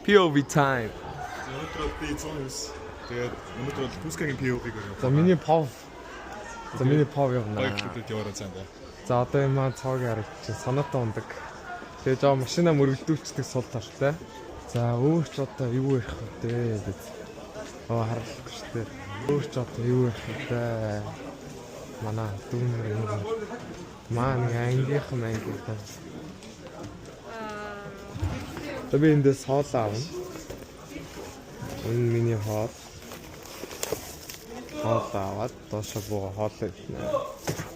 POV time. Өнөөдөр би 109. Тэгээд өнөөдөр Түскагийн POV-г өгөө. За миний POV. За миний POV явна. Баярлалаа яваарай цаанда. За одоо юм цааг харагч санаатай ундаг. Тэгээ жоо машина мөргөлдүүлчихдэг сул талтай. За өөрч одоо юу ярих вэ гэж. Харлахгүй шүү дээ. Өөрч одоо юу ярих вэ? Манай дүүнэр юм. Маань ангийнхан ангийнхан. Би эндээс хоол аавна. Энэ миний хоол. Хоол аваад доошо бууга хоол идэнэ.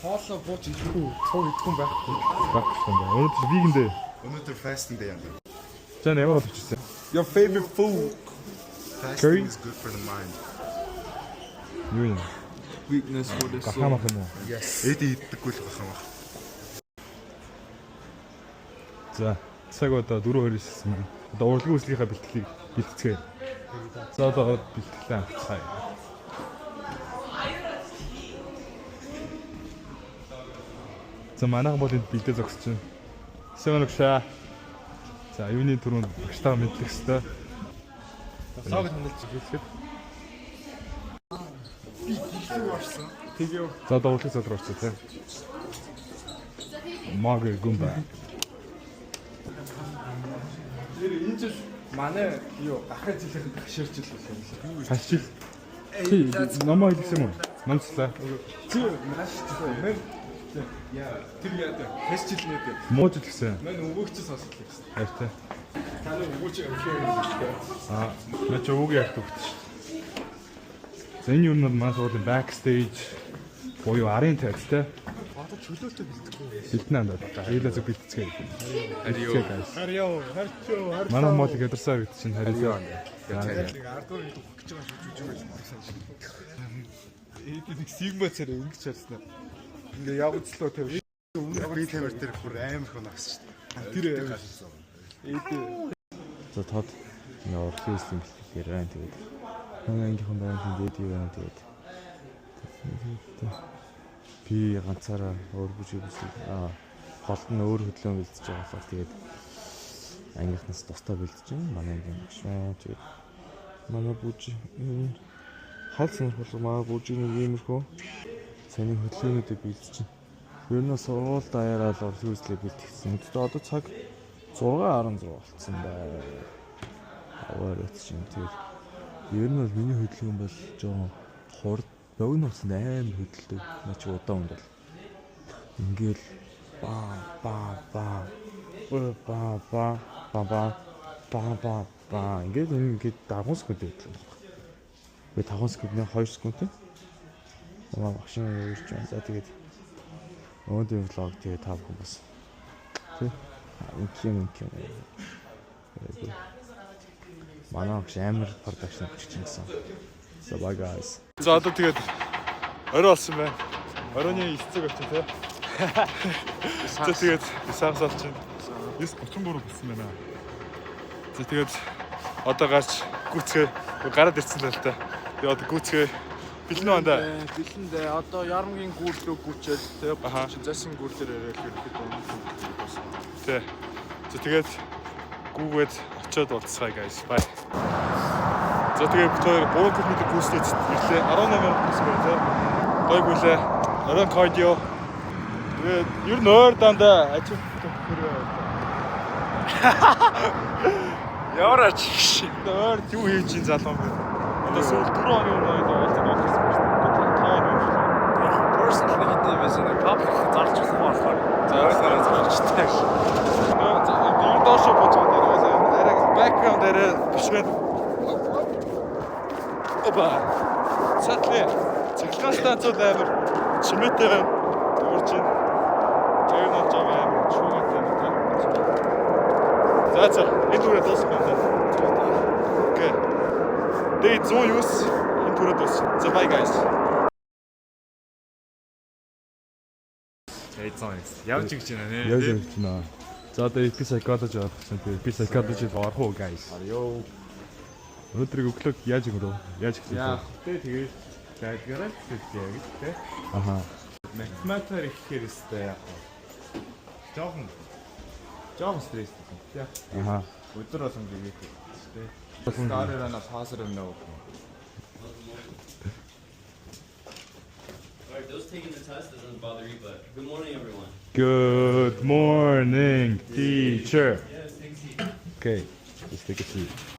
Хоолоо бууж идэхгүй цог идэхгүй байхгүй. Багш юм байна. Өнөөдөр вигэндээ. Өнөөдөр fasting day юм. Жан ямар болчихсон? Your favorite food? Fasting is good for the mind. Юу юм? Weakness for the soul. Гахамах юм уу? Yes. Эд иддэггүй л бахамах. За, цаг одоо 4:29 гэсэн. Одоо урлагийн үслийнхаа бэлтгэлийг бэлтцгээе. За одоо бэлтгэлээ амтцгаая. За манайхан бол энд бэлдээ зогсож байна. Сэнэгшаа. За юуны түрүүнд багштайгаа мэдлэх хэвээр. Сааг хандалж хэлэхэд. Тэгээ. За одоо урлагийн залруу орчих тийм. Маг гүмбэ. Энэ жил манай юу ахаа жилээр тагширч л байна. Хашил. Чи намайг хэлсэн юм уу? Манцлаа. Чи маш тийм. Яа, тэр яа. Хэс жил нэ. Мууж хэлсэн. Мань өвөгч сонсох гэсэн. Хайртай. Таны өвөгч амшиг юм. Аа, наач өвөг ярт өгч. За энэ юу нь маань суулын backstage буюу арын тайз те. Одоо чөлөөтэй бэлдэхгүй. Бэлдэнэ даа. Хоёулаа зөв бэлтцгээе. Хариу. Харьяа. Манай мод ядарсаа бид чинь хариу. Нэг 10 дугаар үед өгөх гэж байгаа шүү жүжиг байж байна. Нэг сигма царай ингэж харснаа. Ингээ явцлоо тэр. Би тамир дээр бүр амар хон авсан шүү дээ. Тэр амар. За тод ингээ урлагийн үслийн бэлтгэхээр байна тэгээд. Манай ангийнхан байнгын дээд юу байна тэгээд. Би ганцаараа өөр бүжиг гол нь өөр хөдлөө бэлдэж байгаа болохоор тэгээд ангийнхнаас тусдаа бэлдэж байна. Манай ангийн шаа тэгээд манай бүжиг хал сонирхол манай бүжигний иймэрхүү саний хөдлөөнүүдийг бэлдэж байна. Ер нь сургууль даяараа л урлагийн үслийг бэлтгэсэн. Одоо цаг 6:16 болцсон бай. Аваад чинь тэгээд ер нь бол миний хөдөлгөөн бол жоохон хурд богино хугацаанд амар хөдөлдөг. Наа чи удаан бол ингээл ба ингээд дагуун секунд хөдлөг юм байна. Би 5 секундны 2 секунд тийм. Манай багшин өөрч байна. За тэгээд өнөөдрийн влог тэгээд та бүхэн бас тийм юм. Манай багш амар продакшн хийчих гэсэн. So bye guys. За одоо тэгээд орой болсон байна. Оройны 9 цаг очив тий. За тэгээд сагс олж байна. 9:33 болсон байна. За тэгээд одоо гарч гүцгээ гараад ирсэн л та. Тэгээд одоо гүцгээ бэлэн байна да. Бэлэндээ одоо ярмгийн гүүр рүү гүчээд тэгээ засын гүүр дээр яриад ирэхэд байна. Тий. За тэгээд гүүгээд очиод уулзъя guys. Bye. За тэгээд бид хоёр 3 км гүйцэд ирлээ. 18 минут гэсэн байна тий. Гой гүлээ. Орон кардио. Тэгээд ер нь ойр дандаа ажил хөрөө. Ямар ач Ойр юу хийж ин залуу бэ? Одоо сүүл 4 хоногийн өмнө уулзаад олчихсан байна шүү дээ. Таа юм шүү. personal хийдээс нэг public зарж болох болохоор зөөлөөрөө зарчтай. За энэ доошо бууж байгаа даа. Арай background дээр бишмэд. Опа. Цатлээ. Цэглэн станцууд амар чимээтэй байна. Уурчин. Тэр нь жоо амар чуугатай байна. За энэ түрээ дуусах байна. Окей. Дээд 109 энэ түрээ дуусах. За bye guys. Явж гэж байна нэ. Явж гэж байна. За одоо EP psychology авах гэсэн. EP psychology орох уу guys? Йоо. Өнөөдрийг өглөө яаж өнгөрөө? Яаж эхэлсэн? Яа. Тэгээд диаграм хийх гэж тэ. Аха. Математикаар ихээр өстэй яг. Жохон стресстэй. Яа. Аха. Өдөр болгон бигээд тээ. Стараараа пассер өгнө. Alright, those taking the test doesn't bother you, but good morning, everyone. Good morning, teacher. Yes, thanks. Okay, let's take a seat.